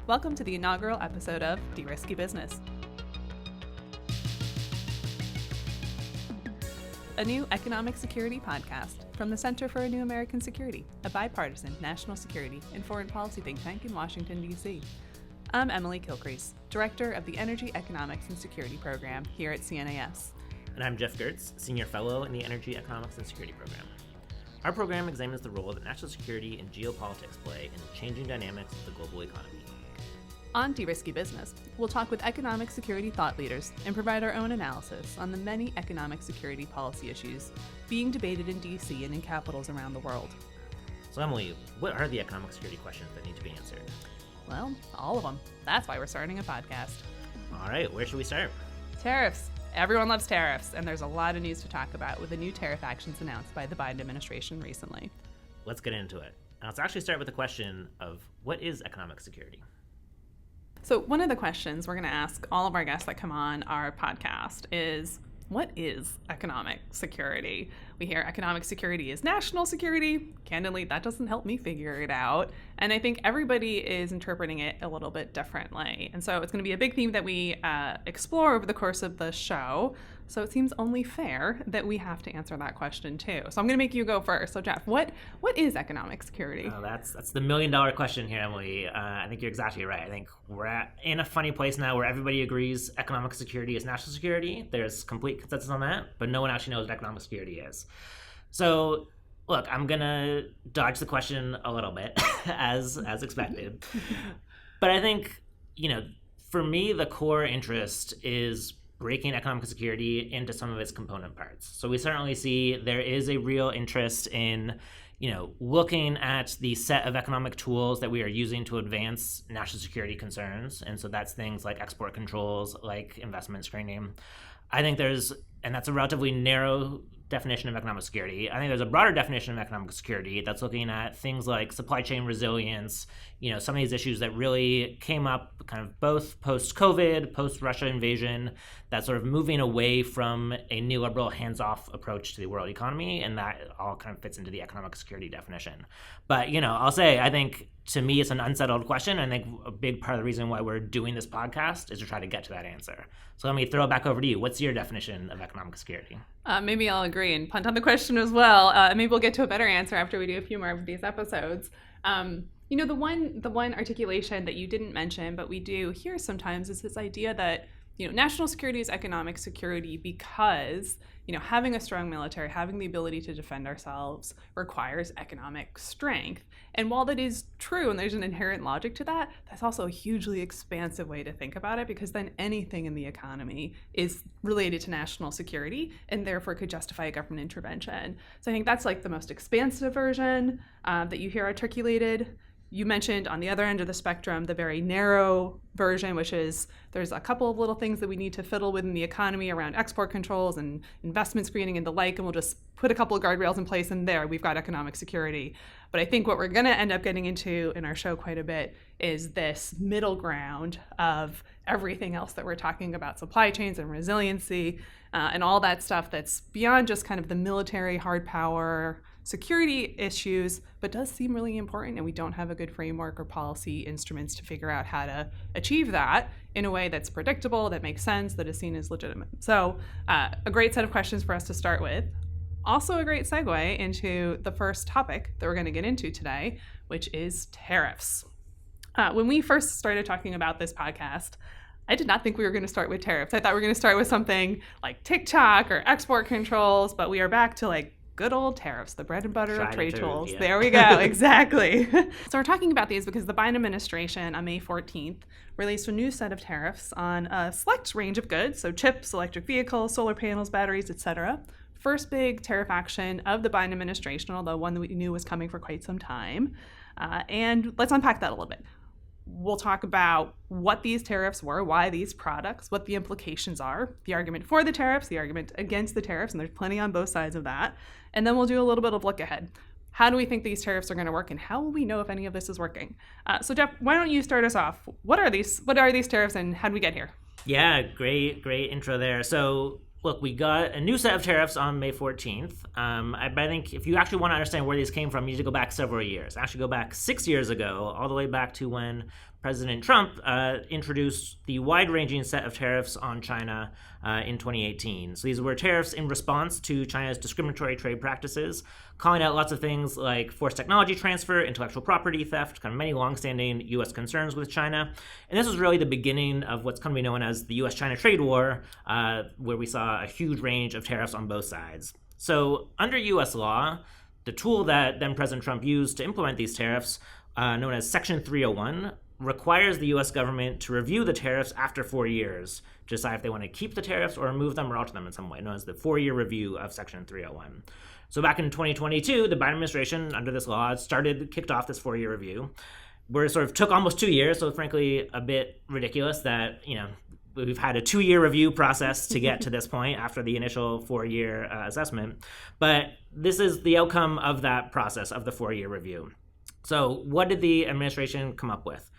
Welcome to the inaugural episode of Derisky Business, a new economic security podcast from the Center for a New American Security, a bipartisan national security and foreign policy think tank in Washington, D.C. I'm Emily Kilcrease, Director of the Energy, Economics, and Security Program here at CNAS. And I'm Jeff Gertz, Senior Fellow in the Energy, Economics, and Security Program. Our program examines the role that national security and geopolitics play in the changing dynamics of the global economy. On Derisky Business, we'll talk with economic security thought leaders and provide our own analysis on the many economic security policy issues being debated in D.C. and in capitals around the world. So Emily, what are the economic security questions that need to be answered? Well, all of them. That's why we're starting a podcast. All right, where should we start? Tariffs. Everyone loves tariffs, and there's a lot of news to talk about with the new tariff actions announced by the Biden administration recently. Let's get into it. And let's actually start with the question of what is economic security? So one of the questions we're going to ask all of our guests that come on our podcast is, what is economic security? We hear economic security is national security. Candidly, that doesn't help me figure it out. And I think everybody is interpreting it a little bit differently. And so it's going to be a big theme that we explore over the course of the show. So it seems only fair that we have to answer that question too. So I'm going to make you go first. So Jeff, what is economic security? Oh, that's the $1 million question here, Emily. I think you're exactly right. I think we're in a funny place now where everybody agrees economic security is national security. There's complete consensus on that, but no one actually knows what economic security is. So look, I'm going to dodge the question a little bit as expected. But I think, for me, the core interest is breaking economic security into some of its component parts. So we certainly see there is a real interest in, looking at the set of economic tools that we are using to advance national security concerns. And so that's things like export controls, like investment screening. I think and that's a relatively narrow definition of economic security. I think there's a broader definition of economic security that's looking at things like supply chain resilience, some of these issues that really came up kind of both post-COVID, post-Russia invasion, that sort of moving away from a neoliberal hands-off approach to the world economy, and that all kind of fits into the economic security definition. But, I'll say, I think, to me, it's an unsettled question. I think a big part of the reason why we're doing this podcast is to try to get to that answer. So let me throw it back over to you. What's your definition of economic security? Maybe I'll agree and punt on the question as well. Maybe we'll get to a better answer after we do a few more of these episodes. The one articulation that you didn't mention, but we do hear sometimes, is this idea that national security is economic security because, having a strong military, having the ability to defend ourselves requires economic strength. And while that is true, and there's an inherent logic to that, that's also a hugely expansive way to think about it, because then anything in the economy is related to national security and therefore could justify a government intervention. So I think that's like the most expansive version that you hear articulated. You mentioned on the other end of the spectrum the very narrow version, which is there's a couple of little things that we need to fiddle with in the economy around export controls and investment screening and the like, and we'll just put a couple of guardrails in place, and there we've got economic security. But I think what we're going to end up getting into in our show quite a bit is this middle ground of everything else that we're talking about, supply chains and resiliency and all that stuff that's beyond just kind of the military hard power security issues, but does seem really important, and we don't have a good framework or policy instruments to figure out how to achieve that in a way that's predictable, that makes sense, that is seen as legitimate. So a great set of questions for us to start with. Also a great segue into the first topic that we're going to get into today, which is tariffs. When we first started talking about this podcast, I did not think we were going to start with tariffs. I thought we were going to start with something like TikTok or export controls, but we are back to good old tariffs, the bread and butter of trade tools. Yeah. There we go. Exactly. So we're talking about these because the Biden administration on May 14th released a new set of tariffs on a select range of goods, so chips, electric vehicles, solar panels, batteries, etc. First big tariff action of the Biden administration, although one that we knew was coming for quite some time. And let's unpack that a little bit. We'll talk about what these tariffs were, why these products, what the implications are, the argument for the tariffs, the argument against the tariffs, and there's plenty on both sides of that. And then we'll do a little bit of look ahead. How do we think these tariffs are going to work, and how will we know if any of this is working? So Jeff, why don't you start us off? What are these tariffs, and how did we get here? Yeah, great intro there. So look, we got a new set of tariffs on May 14th. I think if you actually want to understand where these came from, you need to go back several years. Actually go back 6 years ago, all the way back to when President Trump introduced the wide-ranging set of tariffs on China in 2018. So these were tariffs in response to China's discriminatory trade practices, calling out lots of things like forced technology transfer, intellectual property theft, kind of many longstanding U.S. concerns with China. And this was really the beginning of what's come to be known as the U.S. China trade war, where we saw a huge range of tariffs on both sides. So under U.S. law, the tool that then President Trump used to implement these tariffs, known as Section 301, requires the U.S. government to review the tariffs after 4 years to decide if they want to keep the tariffs or remove them or alter them in some way, known as the 4-year review of Section 301. So back in 2022, the Biden administration, under this law, kicked off this 4-year review, where it sort of took almost 2 years, so frankly a bit ridiculous that, we've had a 2-year review process to get to this point after the initial 4-year assessment. But this is the outcome of that process, of the 4-year review. So what did the administration come up with?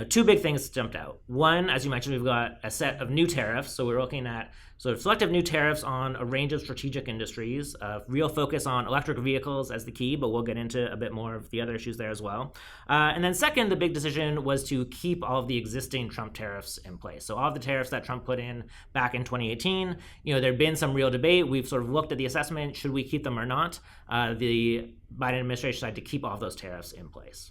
2 big things jumped out. One, as you mentioned, we've got a set of new tariffs. So we're looking at sort of selective new tariffs on a range of strategic industries, real focus on electric vehicles as the key, but we'll get into a bit more of the other issues there as well. And then second, the big decision was to keep all of the existing Trump tariffs in place. So all of the tariffs that Trump put in back in 2018, there'd been some real debate. We've sort of looked at the assessment, should we keep them or not? The Biden administration decided to keep all of those tariffs in place.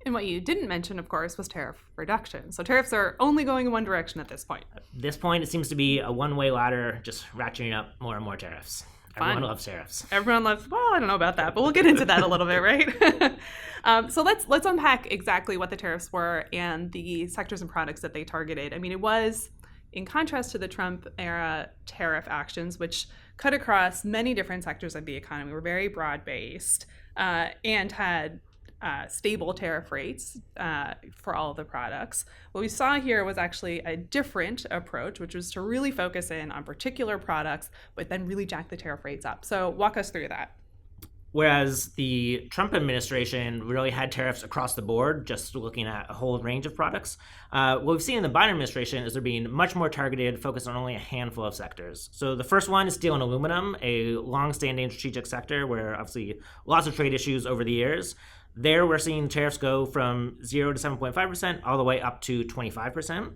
And what you didn't mention, of course, was tariff reduction. So tariffs are only going in one direction at this point. At this point, it seems to be a one-way ladder, just ratcheting up more and more tariffs. Everyone loves tariffs. Everyone loves, well, I don't know about that, but we'll get into that a little bit, right? So let's unpack exactly what the tariffs were and the sectors and products that they targeted. I mean, it was, in contrast to the Trump-era tariff actions, which cut across many different sectors of the economy, were very broad-based and had stable tariff rates for all of the products. What we saw here was actually a different approach, which was to really focus in on particular products, but then really jack the tariff rates up. So walk us through that. Whereas the Trump administration really had tariffs across the board, just looking at a whole range of products. What we've seen in the Biden administration is they're being much more targeted, focused on only a handful of sectors. So the first one is steel and aluminum, a long-standing strategic sector where obviously lots of trade issues over the years. There, we're seeing tariffs go from 0 to 7.5% all the way up to 25%.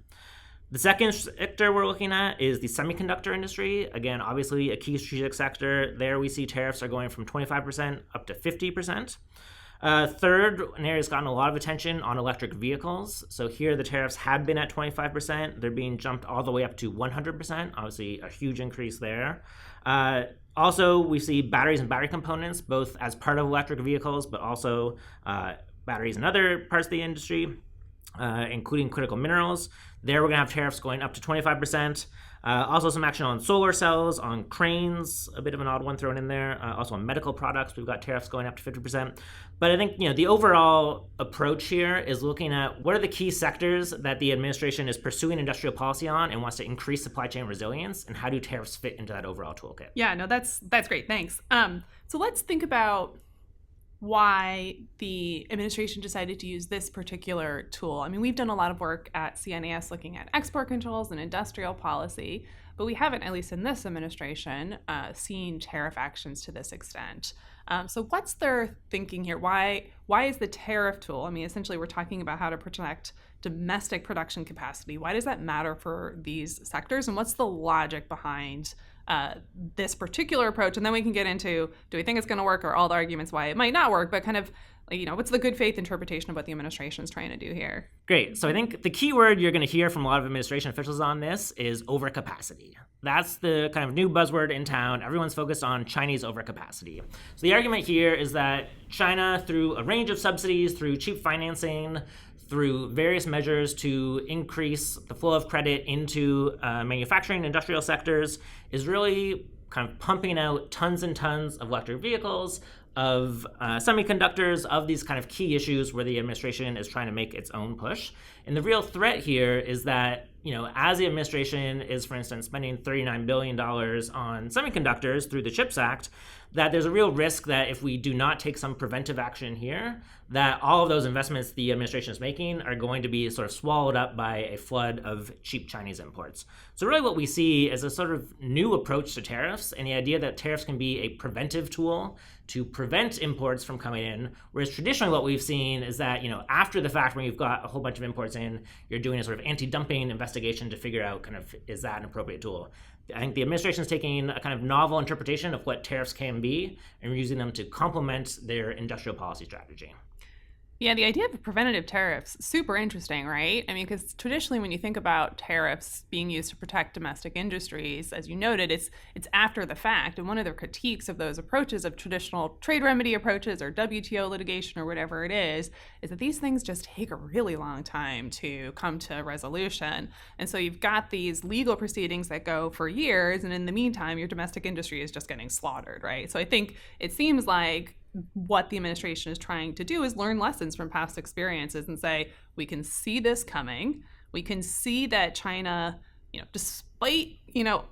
The second sector we're looking at is the semiconductor industry. Again, obviously a key strategic sector. There, we see tariffs are going from 25% up to 50%. Third, an area that's gotten a lot of attention on electric vehicles. So here, the tariffs had been at 25%. They're being jumped all the way up to 100%. Obviously, a huge increase there. Also, we see batteries and battery components, both as part of electric vehicles, but also batteries in other parts of the industry, including critical minerals. There, we're going to have tariffs going up to 25%. Also, some action on solar cells, on cranes, a bit of an odd one thrown in there. Also, on medical products, we've got tariffs going up to 50%. But I think the overall approach here is looking at what are the key sectors that the administration is pursuing industrial policy on and wants to increase supply chain resilience, and how do tariffs fit into that overall toolkit? Yeah, no, that's great. Thanks. So let's think about why the administration decided to use this particular tool. I mean, we've done a lot of work at CNAS looking at export controls and industrial policy, but we haven't, at least in this administration, seen tariff actions to this extent. So what's their thinking here? Why is the tariff tool? I mean, essentially, we're talking about how to protect domestic production capacity. Why does that matter for these sectors? And what's the logic behind this particular approach? And then we can get into, do we think it's going to work, or all the arguments why it might not work, but kind of, what's the good faith interpretation of what the administration is trying to do here? Great. So I think the key word you're going to hear from a lot of administration officials on this is overcapacity. That's the kind of new buzzword in town. Everyone's focused on Chinese overcapacity. So the argument here is that China, through a range of subsidies, through cheap financing, through various measures to increase the flow of credit into manufacturing and industrial sectors, is really kind of pumping out tons and tons of electric vehicles, of semiconductors, of these kind of key issues where the administration is trying to make its own push. And the real threat here is that, as the administration is, for instance, spending $39 billion on semiconductors through the CHIPS Act, that there's a real risk that if we do not take some preventive action here, that all of those investments the administration is making are going to be sort of swallowed up by a flood of cheap Chinese imports. So really what we see is a sort of new approach to tariffs, and the idea that tariffs can be a preventive tool to prevent imports from coming in. Whereas traditionally what we've seen is that, after the fact, when you've got a whole bunch of imports in, you're doing a sort of anti-dumping investigation to figure out kind of, is that an appropriate tool? I think the administration is taking a kind of novel interpretation of what tariffs can be and using them to complement their industrial policy strategy. Yeah, the idea of preventative tariffs, super interesting, right? I mean, because traditionally when you think about tariffs being used to protect domestic industries, as you noted, it's after the fact. And one of the critiques of those approaches, of traditional trade remedy approaches or WTO litigation or whatever it is that these things just take a really long time to come to resolution. And so you've got these legal proceedings that go for years, and in the meantime, your domestic industry is just getting slaughtered, right? So I think it seems like what the administration is trying to do is learn lessons from past experiences and say, we can see this coming. We can see that China, despite,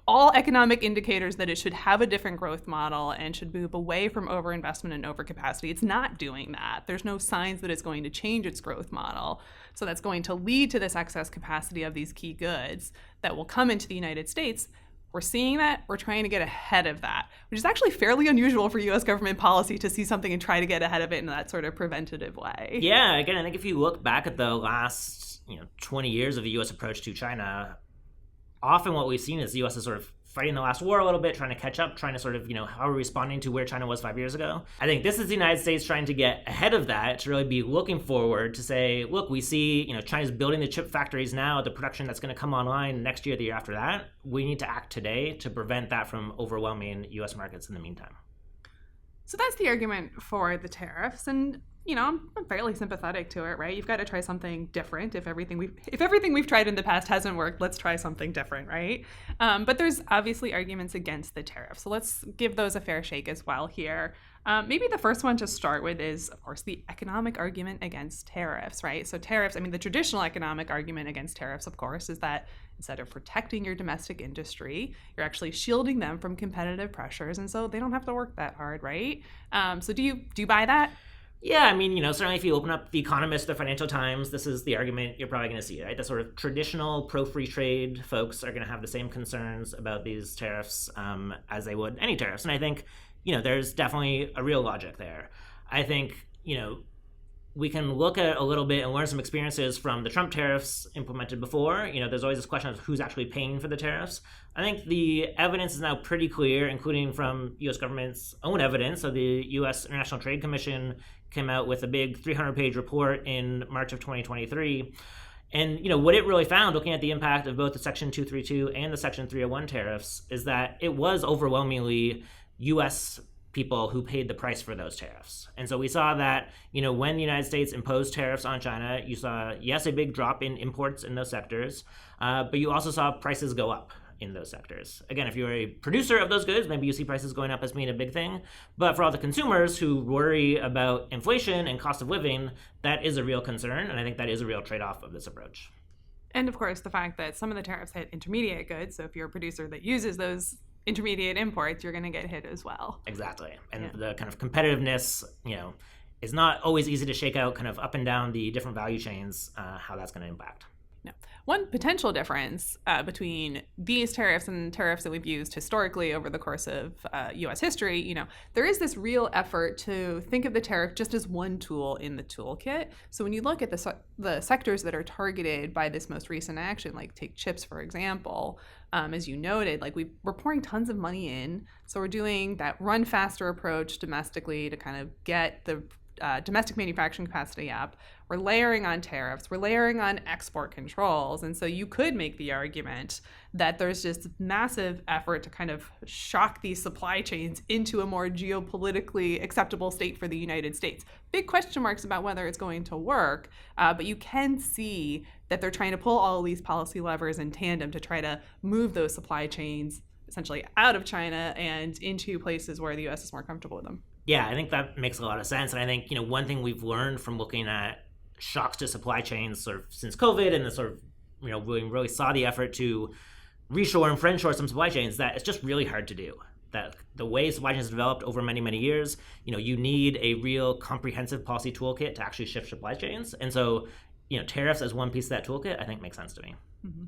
all economic indicators that it should have a different growth model and should move away from overinvestment and overcapacity, it's not doing that. There's no signs that it's going to change its growth model. So that's going to lead to this excess capacity of these key goods that will come into the United States. We're seeing that. We're trying to get ahead of that, which is actually fairly unusual for U.S. government policy to see something and try to get ahead of it in that sort of preventative way. Yeah, again, I think if you look back at the last 20 years of the U.S. approach to China, often what we've seen is the U.S. is sort of fighting the last war a little bit, trying to catch up, trying to sort of, how are we responding to where China was 5 years ago? I think this is the United States trying to get ahead of that, to really be looking forward, to say, look, we see, China's building the chip factories now, the production that's going to come online next year, the year after that. We need to act today to prevent that from overwhelming U.S. markets in the meantime. So that's the argument for the tariffs. And I'm fairly sympathetic to it, right? You've got to try something different. If everything we've tried in the past hasn't worked, let's try something different, right? But there's obviously arguments against the tariff. So let's give those a fair shake as well here. Maybe the first one to start with is, of course, the economic argument against tariffs, right? So tariffs, the traditional economic argument against tariffs, of course, is that instead of protecting your domestic industry, you're actually shielding them from competitive pressures, and so they don't have to work that hard, right? So do you buy that? Yeah, certainly if you open up The Economist, the Financial Times, this is the argument you're probably going to see, right? The sort of traditional pro-free trade folks are going to have the same concerns about these tariffs as they would any tariffs. And I think, there's definitely a real logic there. I think, we can look at a little bit and learn some experiences from the Trump tariffs implemented before. There's always this question of who's actually paying for the tariffs. I think the evidence is now pretty clear, including from U.S. government's own evidence. So the U.S. International Trade Commission came out with a big 300-page report in March of 2023. And, what it really found, looking at the impact of both the Section 232 and the Section 301 tariffs, is that it was overwhelmingly U.S. people who paid the price for those tariffs. And so we saw that, when the United States imposed tariffs on China, you saw, yes, a big drop in imports in those sectors, but you also saw prices go up in those sectors. Again, if you're a producer of those goods, maybe you see prices going up as being a big thing. But for all the consumers who worry about inflation and cost of living, that is a real concern. And I think that is a real trade-off of this approach. And of course, the fact that some of the tariffs hit intermediate goods. So if you're a producer that uses those intermediate imports, you're going to get hit as well. Exactly. And the kind of competitiveness, is not always easy to shake out kind of up and down the different value chains, how that's going to impact. No. One potential difference between these tariffs and tariffs that we've used historically over the course of U.S. history, there is this real effort to think of the tariff just as one tool in the toolkit. So when you look at the sectors that are targeted by this most recent action, like take chips, for example, as you noted, we're pouring tons of money in. So we're doing that run faster approach domestically to kind of get the domestic manufacturing capacity up. We're layering on tariffs. We're layering on export controls. And so you could make the argument that there's just massive effort to kind of shock these supply chains into a more geopolitically acceptable state for the United States. Big question marks about whether it's going to work, but you can see that they're trying to pull all of these policy levers in tandem to try to move those supply chains essentially out of China and into places where the U.S. is more comfortable with them. Yeah, I think that makes a lot of sense. And I think, one thing we've learned from looking at shocks to supply chains sort of since COVID and the sort of, we really saw the effort to reshore and friendshore some supply chains, that it's just really hard to do. That the way supply chains developed over many, many years, you need a real comprehensive policy toolkit to actually shift supply chains. And so, tariffs as one piece of that toolkit, I think makes sense to me. Mm-hmm.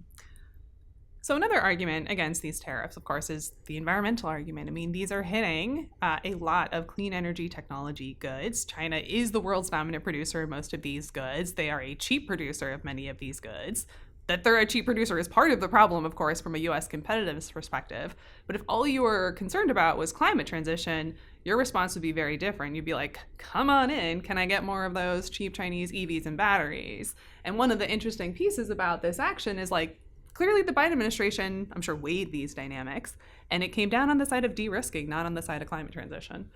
So another argument against these tariffs, of course, is the environmental argument. I mean, these are hitting a lot of clean energy technology goods. China is the world's dominant producer of most of these goods. They are a cheap producer of many of these goods. That they're a cheap producer is part of the problem, of course, from a U.S. competitiveness perspective. But if all you were concerned about was climate transition, your response would be very different. You'd be like, come on in, can I get more of those cheap Chinese EVs and batteries? And one of the interesting pieces about this action is like, clearly the Biden administration, I'm sure, weighed these dynamics, and it came down on the side of de-risking, not on the side of climate transition.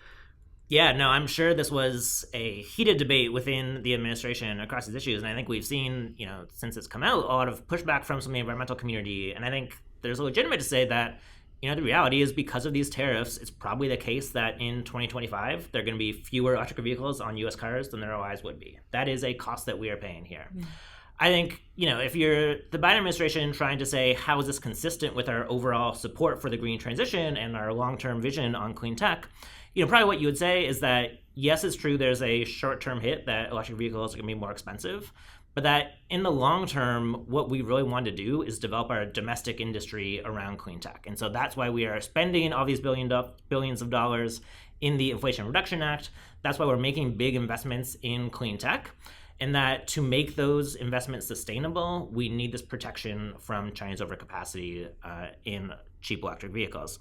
Yeah, no, I'm sure this was a heated debate within the administration across these issues. And I think we've seen, since it's come out, a lot of pushback from some of the environmental community. And I think there's legitimate to say that, the reality is because of these tariffs, it's probably the case that in 2025, there are going to be fewer electric vehicles on U.S. cars than there otherwise would be. That is a cost that we are paying here. I think, if you're the Biden administration trying to say, how is this consistent with our overall support for the green transition and our long-term vision on clean tech, probably what you would say is that, yes, it's true there's a short-term hit that electric vehicles are going to be more expensive, but that in the long term, what we really want to do is develop our domestic industry around clean tech. And so that's why we are spending all these billions of dollars in the Inflation Reduction Act. That's why we're making big investments in clean tech. And that to make those investments sustainable, we need this protection from China's overcapacity in cheap electric vehicles.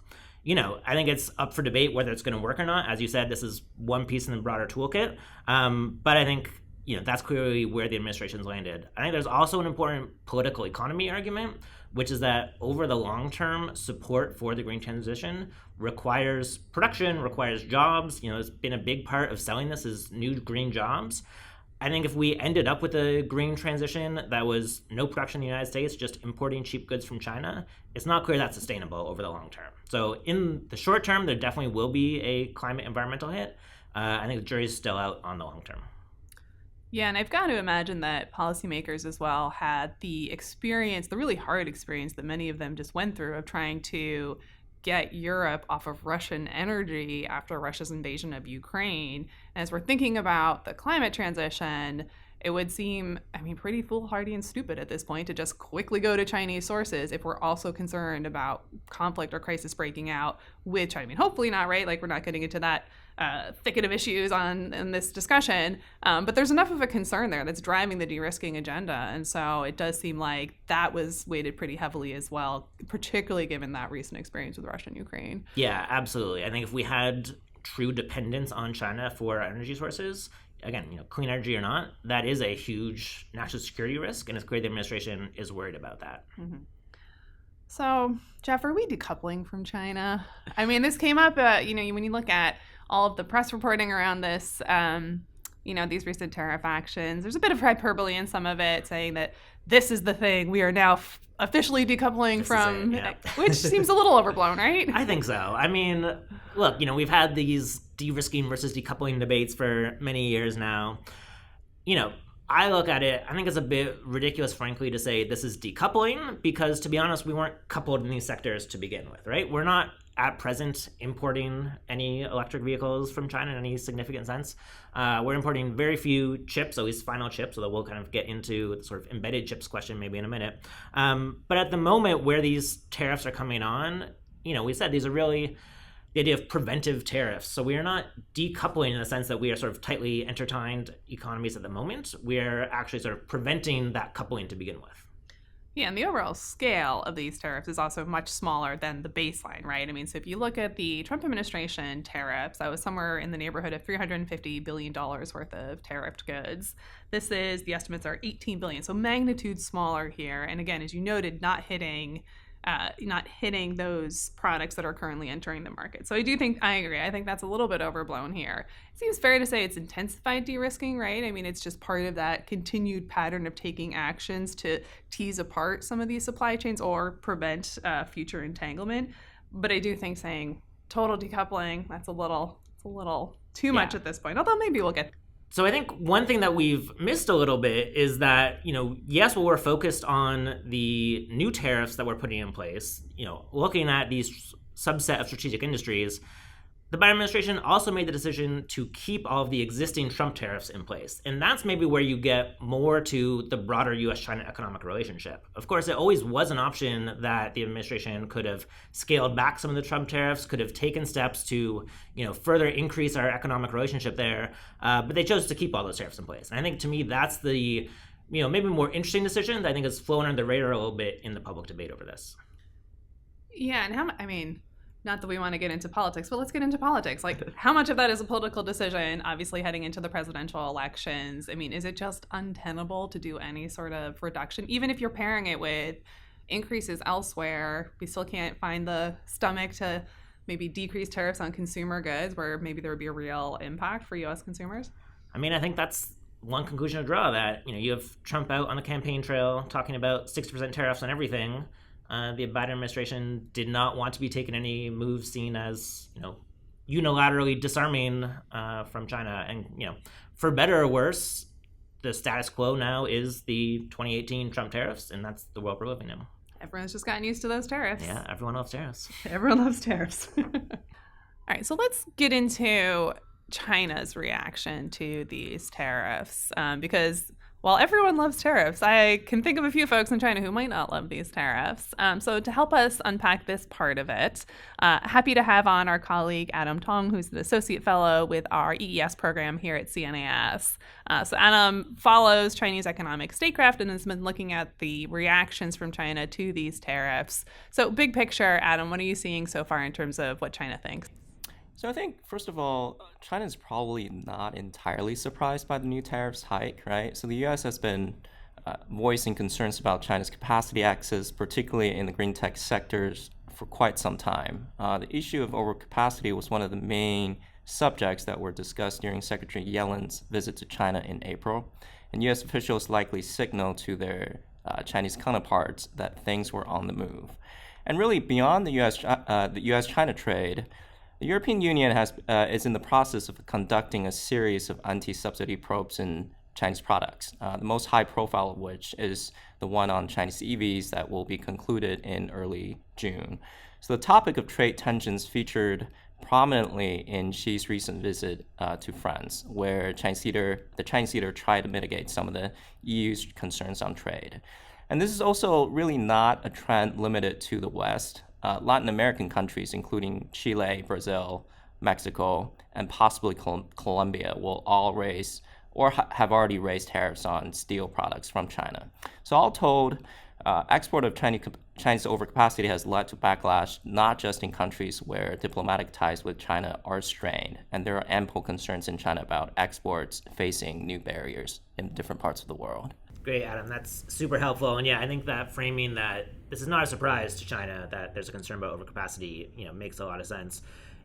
I think it's up for debate whether it's going to work or not. As you said, this is one piece in the broader toolkit. But I think, that's clearly where the administration's landed. I think there's also an important political economy argument, which is that over the long term, support for the green transition requires production, requires jobs. It's been a big part of selling this is new green jobs. I think if we ended up with a green transition that was no production in the United States, just importing cheap goods from China, it's not clear that's sustainable over the long term. So in the short term, there definitely will be a climate environmental hit. I think the jury's still out on the long term. Yeah, and I've got to imagine that policymakers as well had the experience, the really hard experience that many of them just went through of trying to get Europe off of Russian energy after Russia's invasion of Ukraine. And as we're thinking about the climate transition, it would seem, pretty foolhardy and stupid at this point to just quickly go to Chinese sources if we're also concerned about conflict or crisis breaking out, which, hopefully not, right? Like, we're not getting into that thicket of issues in this discussion. But there's enough of a concern there that's driving the de-risking agenda. And so it does seem like that was weighted pretty heavily as well, particularly given that recent experience with Russia and Ukraine. Yeah, absolutely. I think if we had true dependence on China for our energy sources, again, clean energy or not, that is a huge national security risk. And it's clear the administration is worried about that. Mm-hmm. So, Jeff, are we decoupling from China? This came up, when you look at all of the press reporting around this, these recent tariff actions, there's a bit of hyperbole in some of it, saying that this is the thing we are now officially decoupling from, which seems a little overblown, right? I think so. Look, we've had these de-risking versus decoupling debates for many years now. I look at it, I think it's a bit ridiculous, frankly, to say this is decoupling because, to be honest, we weren't coupled in these sectors to begin with, right? We're not at present importing any electric vehicles from China in any significant sense. We're importing very few chips, at least final chips, although we'll kind of get into the sort of embedded chips question maybe in a minute. But at the moment where these tariffs are coming on, we said these are really the idea of preventive tariffs. So we are not decoupling in the sense that we are sort of tightly intertwined economies at the moment. We are actually sort of preventing that coupling to begin with. Yeah, and the overall scale of these tariffs is also much smaller than the baseline, right? So if you look at the Trump administration tariffs, that was somewhere in the neighborhood of $350 billion worth of tariffed goods. The estimates are $18 billion, so magnitude smaller here. And again, as you noted, not hitting those products that are currently entering the market. So I agree. I think that's a little bit overblown here. It seems fair to say it's intensified de-risking, right? It's just part of that continued pattern of taking actions to tease apart some of these supply chains or prevent future entanglement. But I do think saying total decoupling, it's a little too much at this point, although maybe we'll get. So I think one thing that we've missed a little bit is that, yes, while we're focused on the new tariffs that we're putting in place, looking at these subset of strategic industries, The Biden administration also made the decision to keep all of the existing Trump tariffs in place. And that's maybe where you get more to the broader U.S. China economic relationship. Of course, it always was an option that the administration could have scaled back some of the Trump tariffs, could have taken steps to further increase our economic relationship there. But they chose to keep all those tariffs in place. And I think to me, that's the maybe more interesting decision that I think has flown under the radar a little bit in the public debate over this. Yeah, and not that we want to get into politics, but let's get into politics. Like, how much of that is a political decision, obviously heading into the presidential elections? Is it just untenable to do any sort of reduction? Even if you're pairing it with increases elsewhere, we still can't find the stomach to maybe decrease tariffs on consumer goods where maybe there would be a real impact for U.S. consumers? I think that's one conclusion to draw, that you have Trump out on the campaign trail talking about 60% tariffs on everything. The Biden administration did not want to be taking any moves seen as, unilaterally disarming from China. And, for better or worse, the status quo now is the 2018 Trump tariffs, and that's the world we're living in. Everyone's just gotten used to those tariffs. Yeah, everyone loves tariffs. Everyone loves tariffs. All right, so let's get into China's reaction to these tariffs, because while everyone loves tariffs, I can think of a few folks in China who might not love these tariffs. So to help us unpack this part of it, happy to have on our colleague Adam Tong, who's an associate fellow with our EES program here at CNAS. So Adam follows Chinese economic statecraft and has been looking at the reactions from China to these tariffs. So big picture, Adam, what are you seeing so far in terms of what China thinks? So I think, first of all, China is probably not entirely surprised by the new tariffs hike, right? So the U.S. has been voicing concerns about China's capacity access, particularly in the green tech sectors, for quite some time. The issue of overcapacity was one of the main subjects that were discussed during Secretary Yellen's visit to China in April. And U.S. officials likely signaled to their Chinese counterparts that things were on the move. And really, beyond the U.S.-China trade, the European Union is in the process of conducting a series of anti-subsidy probes in Chinese products, the most high profile of which is the one on Chinese EVs that will be concluded in early June. So the topic of trade tensions featured prominently in Xi's recent visit to France, where the Chinese leader tried to mitigate some of the EU's concerns on trade. And this is also really not a trend limited to the West. Latin American countries, including Chile, Brazil, Mexico, and possibly Colombia, will all raise or have already raised tariffs on steel products from China. So all told, export of Chinese overcapacity has led to backlash, not just in countries where diplomatic ties with China are strained, and there are ample concerns in China about exports facing new barriers in different parts of the world. Great, Adam. That's super helpful. And yeah, I think that framing that this is not a surprise to China that there's a concern about overcapacity, makes a lot of sense.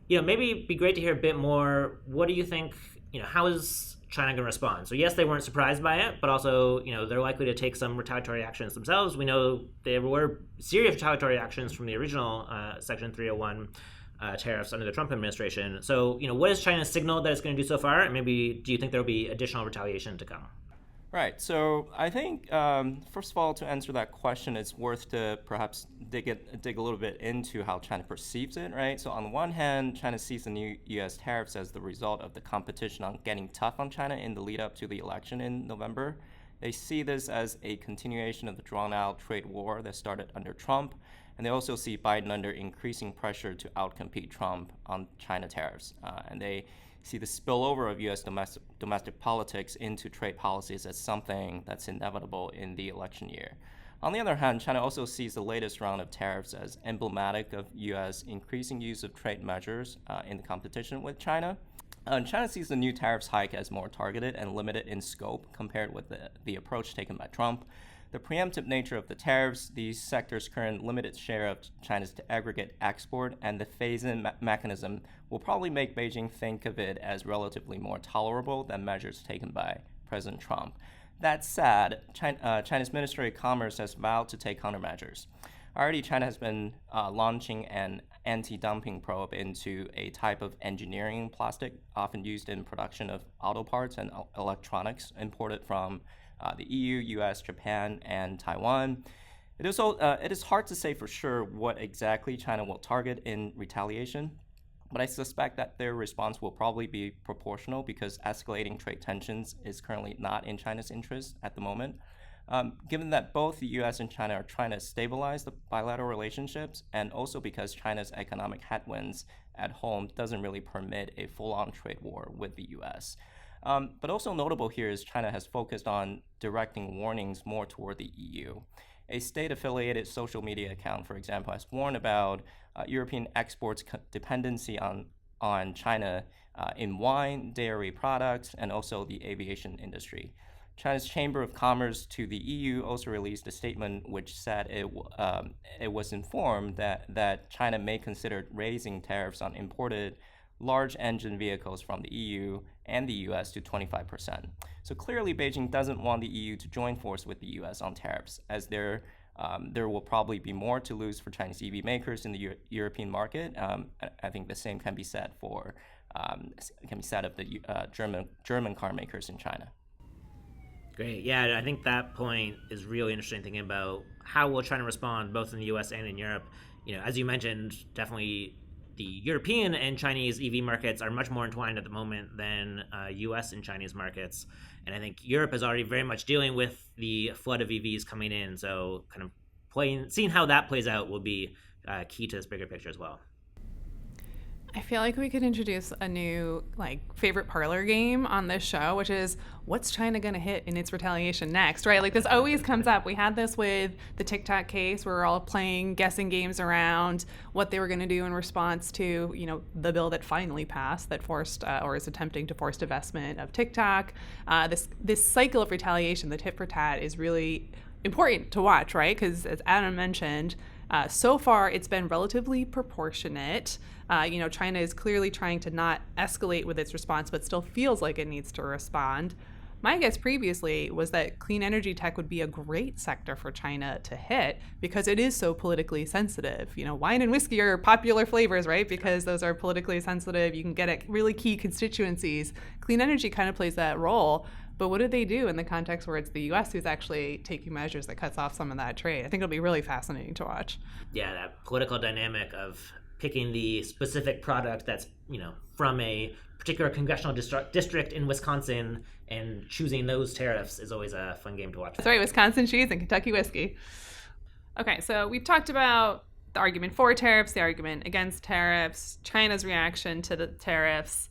Maybe it'd be great to hear a bit more. What do you think, how is China going to respond? So yes, they weren't surprised by it, but also, they're likely to take some retaliatory actions themselves. We know there were serious retaliatory actions from the original Section 301 tariffs under the Trump administration. So, what has China signaled that it's going to do so far? And maybe do you think there will be additional retaliation to come? Right. So I think, first of all, to answer that question, it's worth to perhaps dig a little bit into how China perceives it, right? So on the one hand, China sees the new U.S. tariffs as the result of the competition on getting tough on China in the lead up to the election in November. They see this as a continuation of the drawn-out trade war that started under Trump, and they also see Biden under increasing pressure to outcompete Trump on China tariffs. And they see the spillover of U.S. domestic politics into trade policies as something that's inevitable in the election year. On the other hand, China also sees the latest round of tariffs as emblematic of U.S. increasing use of trade measures in the competition with China. China sees the new tariffs hike as more targeted and limited in scope compared with the approach taken by Trump. The preemptive nature of the tariffs, these sectors' current limited share of China's aggregate export, and the phase-in mechanism will probably make Beijing think of it as relatively more tolerable than measures taken by President Trump. That said, China's Ministry of Commerce has vowed to take countermeasures. Already, China has been launching an anti-dumping probe into a type of engineering plastic often used in production of auto parts and electronics imported from the EU, U.S., Japan, and Taiwan. It is hard to say for sure what exactly China will target in retaliation, But I suspect that their response will probably be proportional because escalating trade tensions is currently not in China's interest at the moment. Given that both the US and China are trying to stabilize the bilateral relationships, and also because China's economic headwinds at home doesn't really permit a full-on trade war with the US. But also notable here is China has focused on directing warnings more toward the EU. A state-affiliated social media account, for example, has warned about European exports dependency on China in wine, dairy products, and also the aviation industry. China's Chamber of Commerce to the EU also released a statement which said it was informed that China may consider raising tariffs on imported large engine vehicles from the EU and the US to 25%. So clearly, Beijing doesn't want the EU to join force with the US on tariffs, as there will probably be more to lose for Chinese EV makers in the European market. I think the same can be said of the German car makers in China. Great. Yeah, I think that point is really interesting, thinking about how will China respond both in the US and in Europe. As you mentioned, definitely the European and Chinese EV markets are much more entwined at the moment than US and Chinese markets. And I think Europe is already very much dealing with the flood of EVs coming in. So kind of seeing how that plays out will be key to this bigger picture as well. I feel like we could introduce a new favorite parlor game on this show, which is what's China going to hit in its retaliation next, right? This always comes up. We had this with the TikTok case where we're all playing guessing games around what they were going to do in response to, the bill that finally passed that forced or is attempting to force divestment of TikTok. This cycle of retaliation, the tit for tat, is really important to watch, right? Because as Adam mentioned, so far it's been relatively proportionate. China is clearly trying to not escalate with its response, but still feels like it needs to respond. My guess previously was that clean energy tech would be a great sector for China to hit because it is so politically sensitive. Wine and whiskey are popular flavors, right? Because those are politically sensitive. You can get at really key constituencies. Clean energy kind of plays that role. But what do they do in the context where it's the U.S. who's actually taking measures that cuts off some of that trade? I think it'll be really fascinating to watch. Yeah, that political dynamic of picking the specific product that's, from a particular congressional district in Wisconsin and choosing those tariffs is always a fun game to watch. That's right, Wisconsin cheese and Kentucky whiskey. Okay, so we've talked about the argument for tariffs, the argument against tariffs, China's reaction to the tariffs.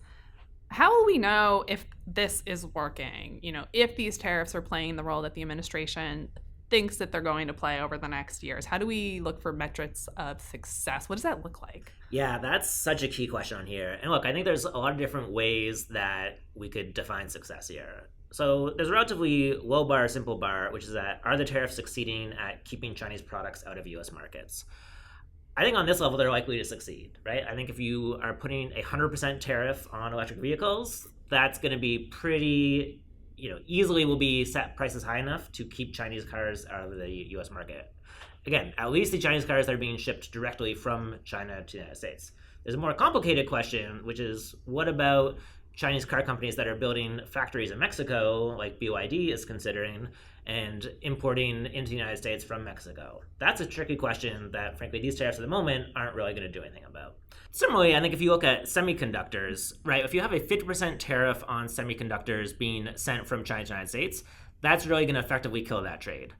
How will we know if this is working? If these tariffs are playing the role that the administration thinks that they're going to play over the next years? How do we look for metrics of success? What does that look like? Yeah, that's such a key question on here. And look, I think there's a lot of different ways that we could define success here. So there's a relatively low bar, simple bar, which is that are the tariffs succeeding at keeping Chinese products out of US markets? I think on this level, they're likely to succeed, right? I think if you are putting a 100% tariff on electric vehicles, that's going to be pretty, easily will be set prices high enough to keep Chinese cars out of the US market. Again, at least the Chinese cars that are being shipped directly from China to the United States. There's a more complicated question, which is what about Chinese car companies that are building factories in Mexico, like BYD is considering, and importing into the United States from Mexico? That's a tricky question that, frankly, these tariffs at the moment aren't really going to do anything about. Similarly, I think if you look at semiconductors, right, if you have a 50% tariff on semiconductors being sent from China to the United States, that's really going to effectively kill that trade.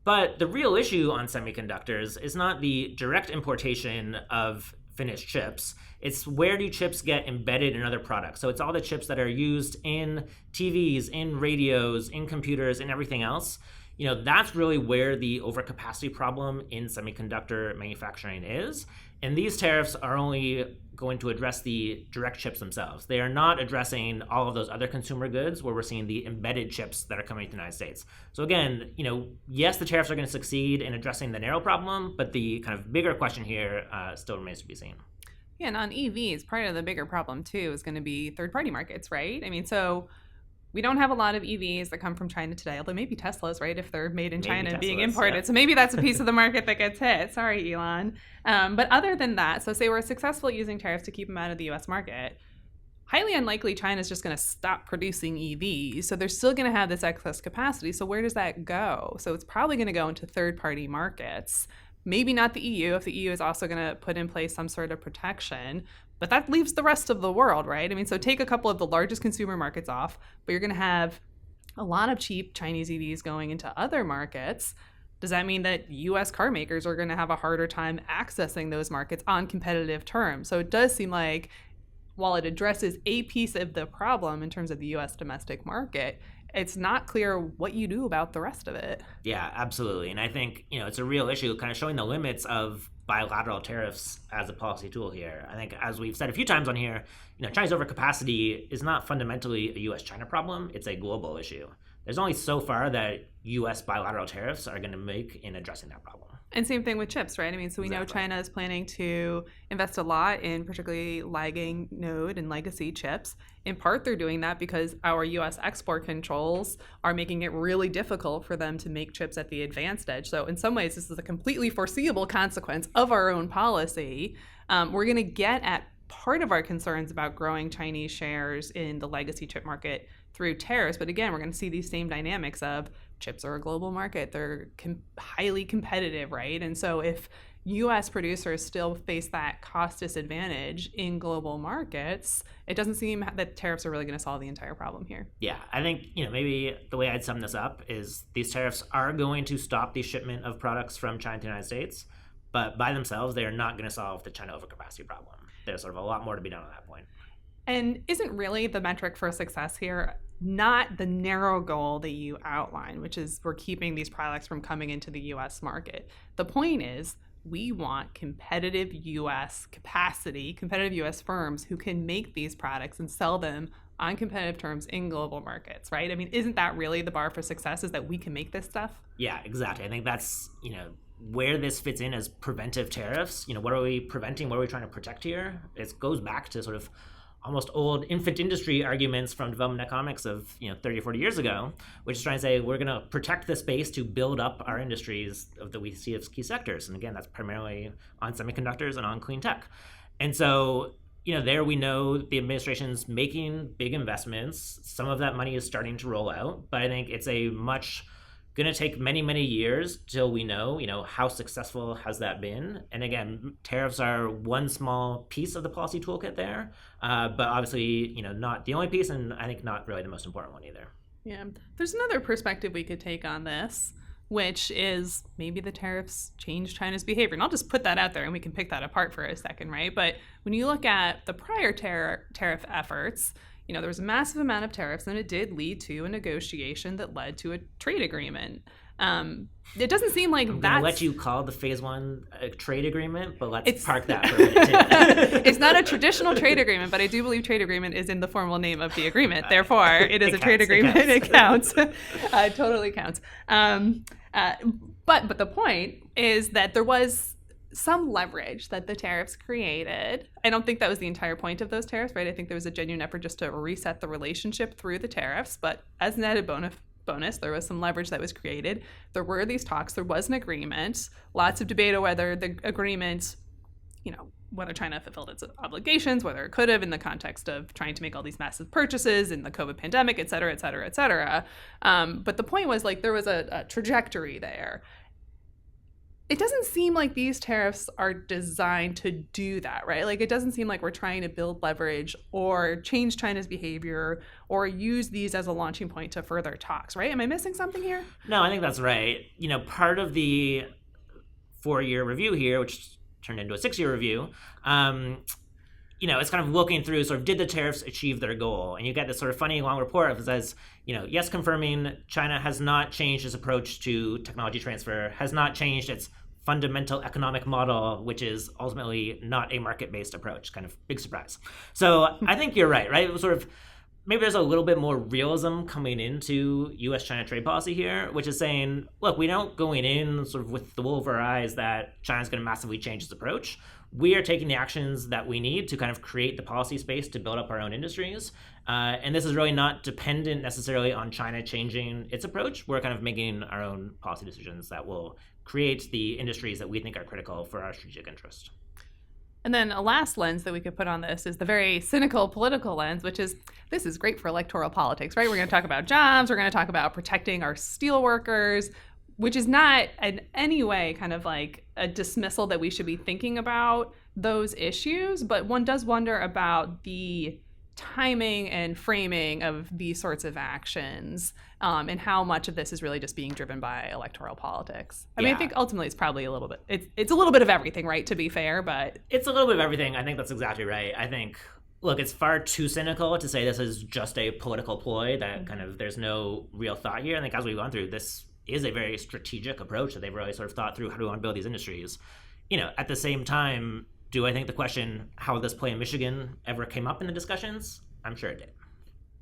But the real issue on semiconductors is not the direct importation of finished chips. It's where do chips get embedded in other products. So it's all the chips that are used in TVs, in radios, in computers, and everything else. That's really where the overcapacity problem in semiconductor manufacturing is. And these tariffs are only going to address the direct chips themselves. They are not addressing all of those other consumer goods where we're seeing the embedded chips that are coming to the United States. So again, yes, the tariffs are going to succeed in addressing the narrow problem, but the kind of bigger question here still remains to be seen. Yeah, and on EVs, part of the bigger problem too is going to be third-party markets, right? So we don't have a lot of EVs that come from China today, although maybe Teslas, right, if they're made in China and being imported. Yeah. So maybe that's a piece of the market that gets hit. Sorry, Elon. But other than that, so say we're successful using tariffs to keep them out of the U.S. market, highly unlikely China's just going to stop producing EVs. So they're still going to have this excess capacity. So where does that go? So it's probably going to go into third-party markets. Maybe not the EU, if the EU is also going to put in place some sort of protection. But that leaves the rest of the world, right? I mean, so take a couple of the largest consumer markets off, but you're going to have a lot of cheap Chinese EVs going into other markets. Does that mean that U.S. car makers are going to have a harder time accessing those markets on competitive terms? So it does seem like while it addresses a piece of the problem in terms of the U.S. domestic market, it's not clear what you do about the rest of it. Yeah, absolutely. And I think, it's a real issue kind of showing the limits of bilateral tariffs as a policy tool here. I think, as we've said a few times on here, China's overcapacity is not fundamentally a U.S. China problem. It's a global issue. There's only so far that U.S. bilateral tariffs are going to make in addressing that problem. And same thing with chips, right? I mean, so we know China is planning to invest a lot in particularly lagging node and legacy chips. In part, they're doing that because our U.S. export controls are making it really difficult for them to make chips at the advanced edge. So in some ways, this is a completely foreseeable consequence of our own policy. We're going to get at part of our concerns about growing Chinese shares in the legacy chip market through tariffs. But again, we're going to see these same dynamics of chips are a global market. They're highly competitive, right? And so if U.S. producers still face that cost disadvantage in global markets, it doesn't seem that tariffs are really going to solve the entire problem here. Yeah, I think, maybe the way I'd sum this up is these tariffs are going to stop the shipment of products from China to the United States, but by themselves, they are not going to solve the China overcapacity problem. There's sort of a lot more to be done on that point. And isn't really the metric for success here not the narrow goal that you outline, which is we're keeping these products from coming into the U.S. market? The point is we want competitive U.S. capacity, competitive U.S. firms who can make these products and sell them on competitive terms in global markets, right? I mean, isn't that really the bar for success, is that we can make this stuff? Yeah, exactly. I think that's, where this fits in as preventive tariffs. What are we preventing? What are we trying to protect here? It goes back to sort of almost old infant industry arguments from development economics of 30 or 40 years ago, which is trying to say we're going to protect the space to build up our industries that we see as key sectors. And again, that's primarily on semiconductors and on clean tech. And so, there we know the administration's making big investments. Some of that money is starting to roll out, but I think it's going to take many, many years till we know, how successful has that been. And again, tariffs are one small piece of the policy toolkit there, but obviously, not the only piece, and I think not really the most important one either. Yeah. There's another perspective we could take on this, which is maybe the tariffs change China's behavior. And I'll just put that out there and we can pick that apart for a second, right? But when you look at the prior tariff efforts, there was a massive amount of tariffs, and it did lead to a negotiation that led to a trade agreement. It doesn't seem like I'm that's... going to let you call the phase one a trade agreement, but let's park that for a minute too. It's not a traditional trade agreement, but I do believe trade agreement is in the formal name of the agreement. Therefore, it is a trade agreement. It counts. It totally counts. But the point is that there was some leverage that the tariffs created. I don't think that was the entire point of those tariffs, right? I think there was a genuine effort just to reset the relationship through the tariffs, but as an added bonus, there was some leverage that was created. There were these talks, there was an agreement, lots of debate on whether the agreement, whether China fulfilled its obligations, whether it could have in the context of trying to make all these massive purchases in the COVID pandemic, et cetera, et cetera, et cetera. But the point was there was a trajectory there. It doesn't seem like these tariffs are designed to do that, right? It doesn't seem like we're trying to build leverage or change China's behavior or use these as a launching point to further talks, right? Am I missing something here? No, I think that's right. Part of the 4-year review here, which turned into a 6-year review, it's kind of looking through sort of, did the tariffs achieve their goal? And you get this sort of funny long report that says, yes, confirming China has not changed its approach to technology transfer, has not changed its fundamental economic model, which is ultimately not a market-based approach. Kind of big surprise. So I think you're right? It was sort of, maybe there's a little bit more realism coming into U.S.-China trade policy here, which is saying, look, we don't going in sort of with the wool over our eyes that China's going to massively change its approach. We are taking the actions that we need to kind of create the policy space to build up our own industries. And this is really not dependent necessarily on China changing its approach. We're kind of making our own policy decisions that will create the industries that we think are critical for our strategic interest. And then a last lens that we could put on this is the very cynical political lens, which is, this is great for electoral politics, right? We're going to talk about jobs. We're going to talk about protecting our steel workers, which is not in any way kind of like a dismissal that we should be thinking about those issues, but one does wonder about the timing and framing of these sorts of actions, and how much of this is really just being driven by electoral politics. I mean, I think ultimately it's probably a little bit, it's a little bit of everything, right, to be fair, but... It's a little bit of everything. I think that's exactly right. I think, look, it's far too cynical to say this is just a political ploy, that kind of there's no real thought here. I think as we've gone through, this is a very strategic approach that they've really sort of thought through, how do we want to build these industries. At the same time, do I think the question, how will this play in Michigan, ever came up in the discussions? I'm sure it did.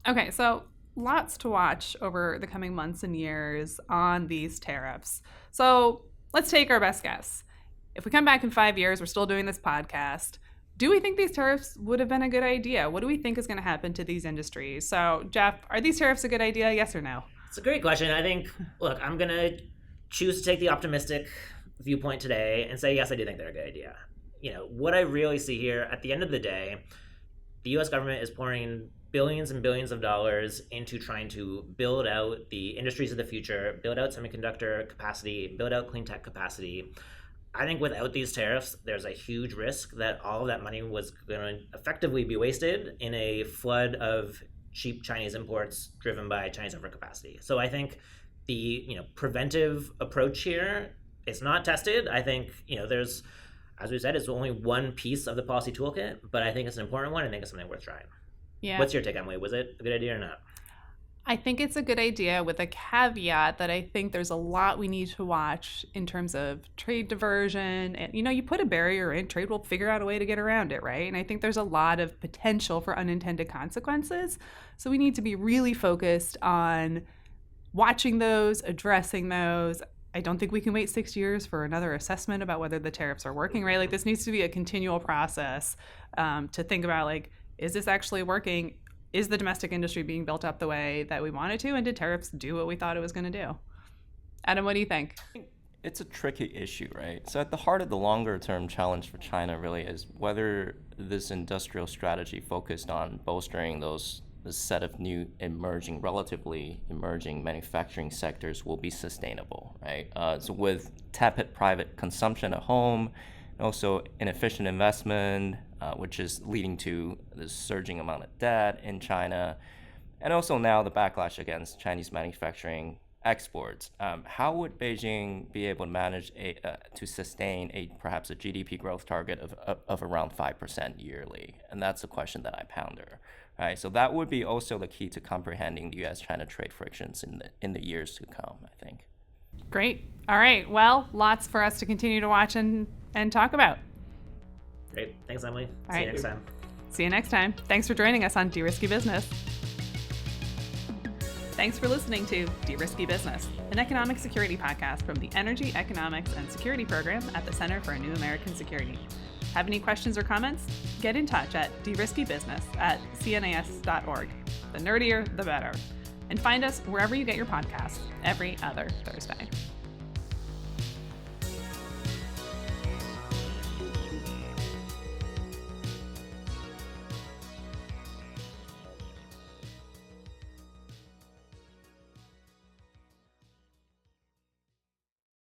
Okay, so lots to watch over the coming months and years on these tariffs. So let's take our best guess. If we come back in 5 years, we're still doing this podcast, do we think these tariffs would have been a good idea? What do we think is going to happen to these industries? So, Jeff, are these tariffs a good idea, yes or no? It's a great question. I think, look, I'm going to choose to take the optimistic viewpoint today and say, yes, I do think they're a good idea. What I really see here, at the end of the day, the U.S. government is pouring billions and billions of dollars into trying to build out the industries of the future, build out semiconductor capacity, build out clean tech capacity. I think without these tariffs, there's a huge risk that all of that money was going to effectively be wasted in a flood of cheap Chinese imports driven by Chinese overcapacity. So I think the preventive approach here is not tested. I think there's, as we said, it's only one piece of the policy toolkit, but I think it's an important one. I think it's something worth trying. Yeah. What's your take, Emily? Was it a good idea or not? I think it's a good idea, with a caveat that I think there's a lot we need to watch in terms of trade diversion. And, you put a barrier in, trade will figure out a way to get around it, right? And I think there's a lot of potential for unintended consequences. So we need to be really focused on watching those, addressing those. I don't think we can wait 6 years for another assessment about whether the tariffs are working, right? Like, this needs to be a continual process to think about, like, is this actually working? Is the domestic industry being built up the way that we want it to? And did tariffs do what we thought it was going to do? Adam, what do you think? It's a tricky issue, right? So at the heart of the longer term challenge for China really is whether this industrial strategy focused on bolstering the set of new relatively emerging manufacturing sectors will be sustainable, right? So with tepid private consumption at home, and also inefficient investment, which is leading to this surging amount of debt in China, and also now the backlash against Chinese manufacturing exports. How would Beijing be able to manage to sustain perhaps a GDP growth target of around 5% yearly? And that's the question that I ponder. Right, so that would be also the key to comprehending the U.S. China trade frictions in the years to come, I think. Great. All right. Well, lots for us to continue to watch and talk about. Great. Thanks, Emily. All See right. you next time. See you next time. Thanks for joining us on Derisky Business. Thanks for listening to Derisky Business, an economic security podcast from the Energy, Economics, and Security Program at the Center for a New American Security. Have any questions or comments? Get in touch at deriskybusiness@cnas.org. The nerdier, the better. And find us wherever you get your podcasts every other Thursday.